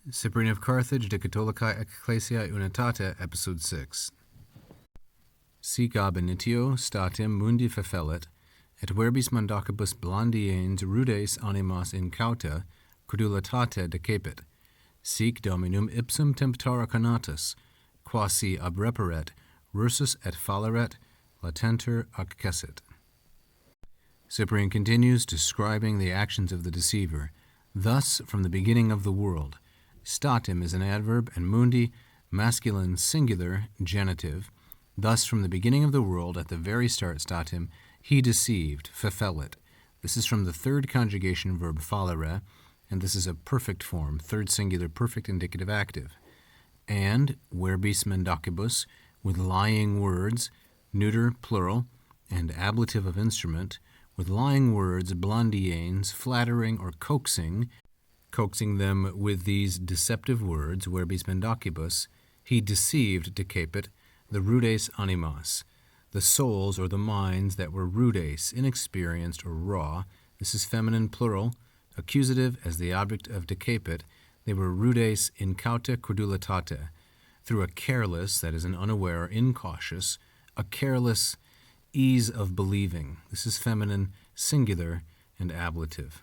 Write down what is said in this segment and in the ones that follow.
Cyprian of Carthage, De Catholicae Ecclesiae Unitate, Episode 6. Sic ab initio statim mundi fefellet, et verbis mandacibus blandiens rudes animas incauta credulitate decepit. Sic dominum ipsum temptara conatus, quasi abreperet, rursus et falleret, latenter accessit. Cyprian continues describing the actions of the deceiver. Thus, from the beginning of the world. Statim is an adverb, and mundi, masculine singular, genitive. Thus, from the beginning of the world, at the very start, statim, he deceived, fefellet. This is from the third conjugation verb fallere, and this is a perfect form, third singular, perfect indicative active. And verbis mendacibus, with lying words, neuter, plural, and ablative of instrument, with lying words, blandiens, flattering or coaxing them with these deceptive words, verbis mendacibus, he deceived, decepit, the rudes animas, the souls or the minds that were rudes, inexperienced or raw. This is feminine plural, accusative as the object of decepit. They were rudes incauta credulitate, through a careless, that is an unaware, incautious, a careless ease of believing. This is feminine, singular, and ablative.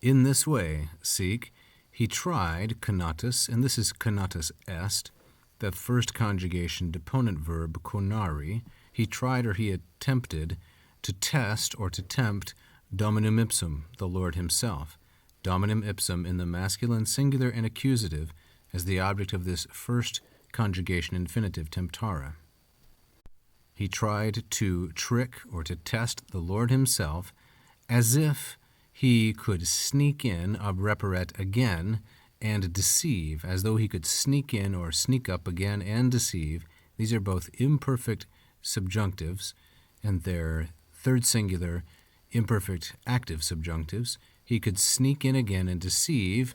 In this way, sic, he tried, conatus, and this is conatus est, the first conjugation deponent verb conari. He tried or he attempted to test or to tempt dominum ipsum, the Lord himself. Dominum ipsum in the masculine singular and accusative as the object of this first conjugation infinitive temptara. He tried to trick or to test the Lord himself as if he could sneak in, abreperet, again, and deceive, as though he could sneak in or sneak up again and deceive. These are both imperfect subjunctives, and they're third singular, imperfect active subjunctives. He could sneak in again and deceive,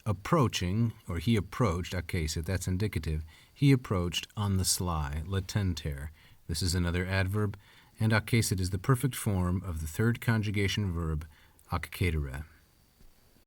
approaching, or he approached, accessit, that's indicative, he approached on the sly, latenter. This is another adverb, and accessit is the perfect form of the third conjugation verb, accetere.